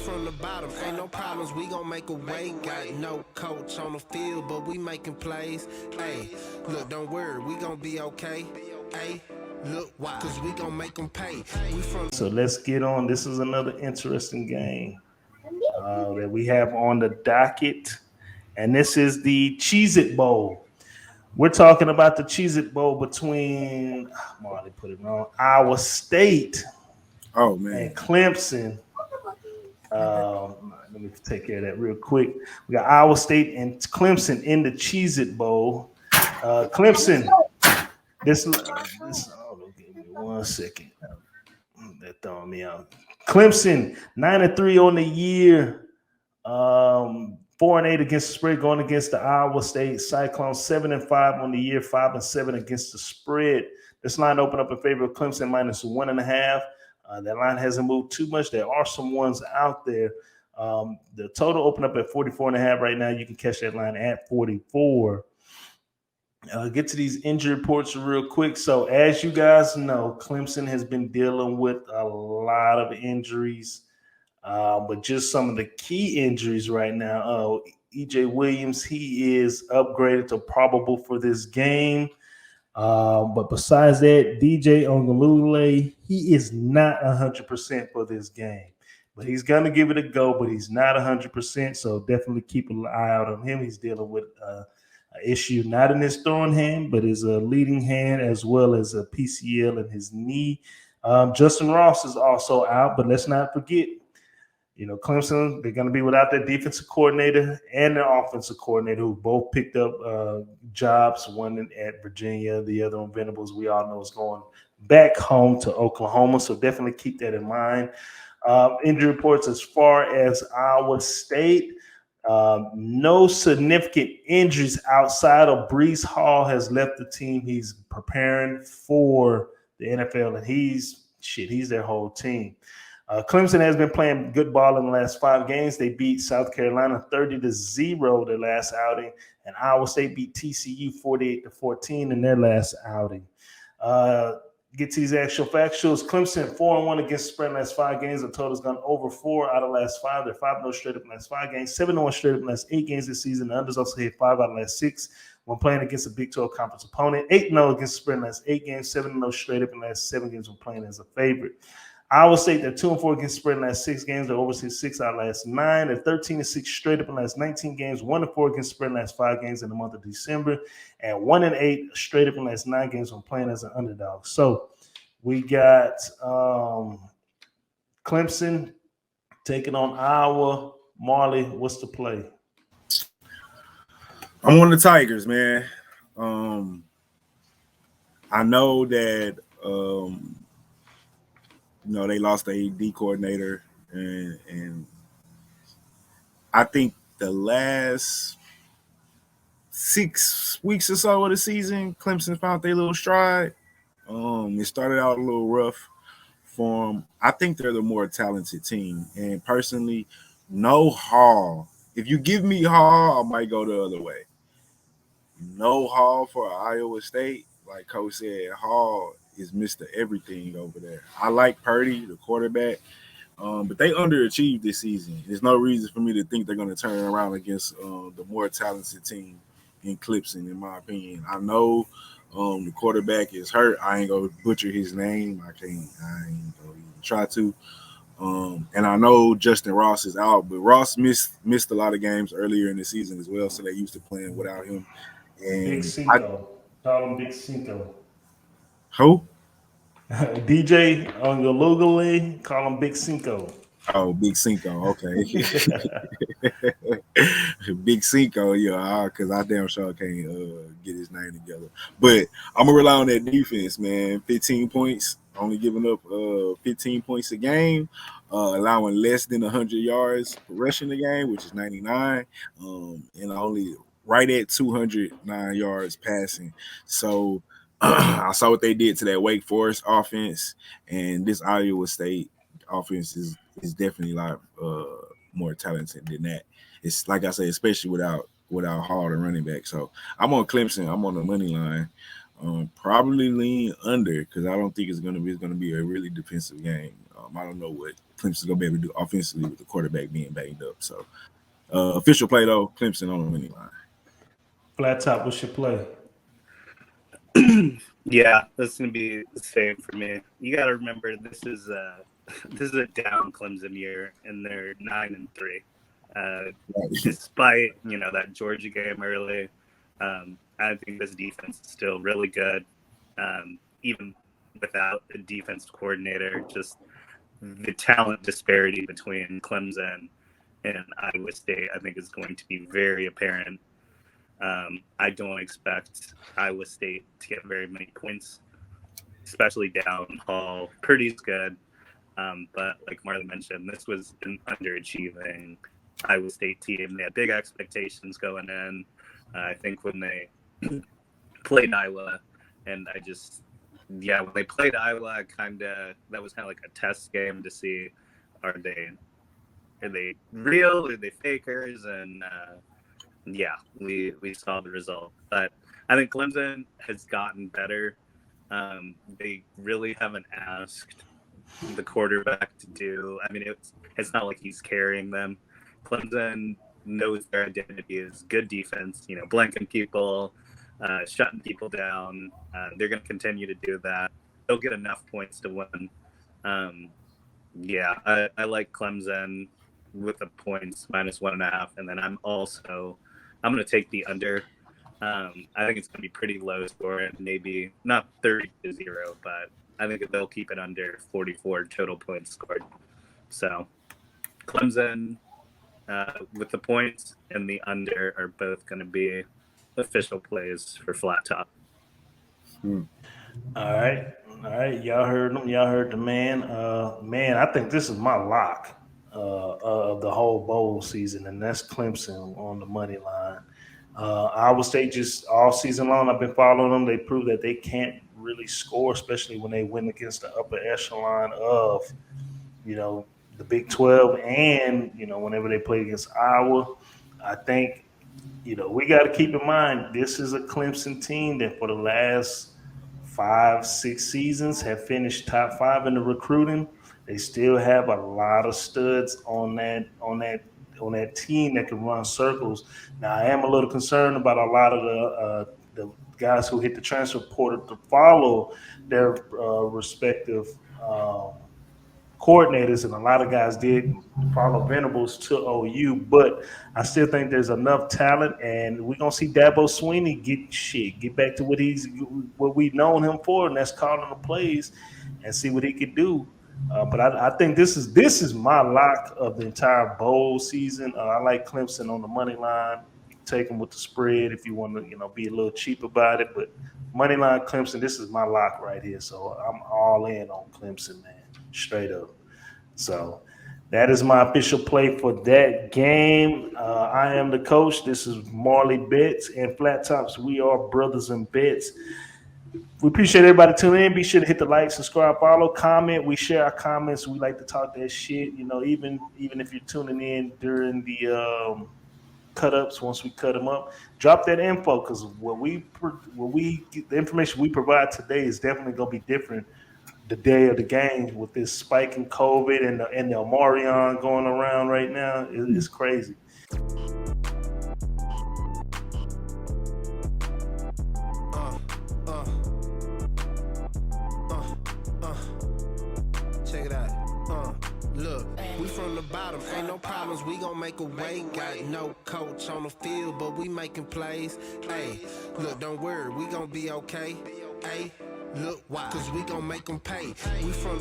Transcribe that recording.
from the bottom, ain't no problems, we gon' make a way. Got no coach on the field, but we making plays. Hey, look, don't worry, we gon' be okay. Hey, look, why? Cause we gon' make them pay. We from. So let's get on. This is another interesting game that we have on the docket. And this is the Cheez-It Bowl. We're talking about the Cheez-It Bowl between Marley put it wrong, Iowa State and Clemson. Let me take care of that real quick. We got Iowa State and Clemson in the Cheez-It Bowl. Clemson, this give me 1 second. They're throwing me out. Clemson 9-3 on the year. 4-8 against the spread, going against the Iowa State Cyclones. 7-5 on the year, 5-7 against the spread. This line opened up in favor of Clemson -1.5. That line hasn't moved too much. There are some ones out there. The total opened up at 44.5 right now. You can catch that line at 44. Get to these injury reports real quick. So as you guys know, Clemson has been dealing with a lot of injuries. But just some of the key injuries right now. EJ Williams, he is upgraded to probable for this game. But besides that, DJ Ongalule, he is not 100% for this game. But he's going to give it a go, but he's not 100%. So definitely keep an eye out on him. He's dealing with an issue not in his throwing hand, but his leading hand, as well as a PCL in his knee. Justin Ross is also out, but let's not forget, Clemson, they're going to be without their defensive coordinator and their offensive coordinator, who both picked up jobs, one at Virginia, the other on Venables. We all know is going back home to Oklahoma, so definitely keep that in mind. Injury reports as far as Iowa State, no significant injuries outside of Breece Hall has left the team. He's preparing for the NFL, and he's their whole team. Clemson has been playing good ball in the last 5 games. They beat South Carolina 30-0 their last outing, and Iowa State beat TCU 48-14 in their last outing. Get to these actual factuals. Clemson 4-1 against the spread in the last 5 games. The total's gone over 4 out of the last 5. They're 5-0 straight up in the last 5 games, 7-1 straight up in the last 8 games this season. The unders also hit 5 out of the last 6 when playing against a Big 12 conference opponent. 8-0 against the spread in the last 8 games, 7-0 straight up in the last 7 games when playing as a favorite. Iowa State, they're 2-4 against the spread in the last 6 games. They're over 6 out of the last 9. They're 13-6 straight up in the last 19 games. 1-4 against the spread in the last 5 games in the month of December. And 1-8 straight up in the last 9 games when playing as an underdog. So we got Clemson taking on Iowa. Marley, what's the play? I'm on the Tigers, man. I know that they lost the AD coordinator, and I think the last 6 weeks or so of the season, Clemson found their little stride. It started out a little rough for them. I think they're the more talented team, and personally, no Hall. If you give me Hall, I might go the other way. No Hall for Iowa State. Like Coach said, Hall is Mr. Everything over there. I like Purdy, the quarterback, but they underachieved this season. There's no reason for me to think they're going to turn around against the more talented team in Clemson, in my opinion. I know the quarterback is hurt. I ain't going to butcher his name. I ain't going to even try to. And I know Justin Ross is out, but Ross missed a lot of games earlier in the season as well, so they used to playing without him. And Big Cinco. Call him Big Cinco. Who? DJ Ongalugale, call him Big Cinco. Oh, Big Cinco, okay. Big Cinco, yeah, because I damn sure can't get his name together. But I'm going to rely on that defense, man. 15 points, only giving up 15 points a game, allowing less than 100 yards rushing the game, which is 99, and only right at 209 yards passing. So I saw what they did to that Wake Forest offense, and this Iowa State offense is definitely a lot more talented than that. It's like I say, especially without Hall and running back. So I'm on Clemson. I'm on the money line. Probably lean under because I don't think it's gonna be a really defensive game. I don't know Clemson's gonna be able to do offensively with the quarterback being banged up. So official play though, Clemson on the winning line. Flat top, what's your play? Yeah, that's gonna be the same for me. You got to remember this is a down Clemson year, and they're 9-3. Despite that Georgia game early, I think this defense is still really good, even without a defense coordinator. Just the talent disparity between Clemson and Iowa State, I think, is going to be very apparent. I don't expect Iowa State to get very many points, especially down Hall. Purdy's good, but like Marley mentioned, this was an underachieving Iowa State team. They had big expectations going in. I think when they played Iowa, and when they played Iowa, that was kind of like a test game to see are they real, are they fakers, and we saw the result. But I think Clemson has gotten better. They really haven't asked the quarterback to do. I mean, it's not like he's carrying them. Clemson knows their identity is good defense, blanking people, shutting people down. They're going to continue to do that. They'll get enough points to win. I like Clemson with the points -1.5, and then I'm going to take the under. I think it's going to be pretty low scoring, maybe not 30-0, but I think they'll keep it under 44 total points scored. So Clemson with the points and the under are both going to be official plays for flat top. All right. Y'all heard him. Y'all heard the man. I think this is my lock of the whole bowl season, and that's Clemson on the money line. Iowa State, just all season long, I've been following them. They prove that they can't really score, especially when they win against the upper echelon of, the Big 12, and whenever they play against Iowa. I think, we got to keep in mind this is a Clemson team that for the last 5-6 seasons have finished top 5 in the recruiting. They still have a lot of studs on that team that can run circles. Now, I am a little concerned about a lot of the guys who hit the transfer portal to follow their respective coordinators, and a lot of guys did follow Venables to OU, but I still think there's enough talent, and we're gonna see Dabo Swinney get back to what we've known him for, and that's calling the plays and see what he can do. But I think this is my lock of the entire bowl season. I like Clemson on the money line. Take them with the spread if you want to, be a little cheap about it. But money line Clemson, this is my lock right here. So I'm all in on Clemson, man, straight up. So that is my official play for that game. I am the coach. This is Marley Bets and Flat Tops. We are Brothas N Bets. We appreciate everybody tuning in. Be sure to hit the like, subscribe, follow, comment. We share our comments. We like to talk that shit. Even if you're tuning in during the cut-ups, once we cut them up, drop that info, because the information we provide today is definitely gonna be different the day of the game with this spike in COVID and the Omarion going around right now. It's crazy. Check it out. Look, we from the bottom, ain't no problems, we gon' make a way. Got no coach on the field, but we making plays. Hey, look, don't worry, we gon' be okay. Hey, look, why? Cause we gon' make them pay. We from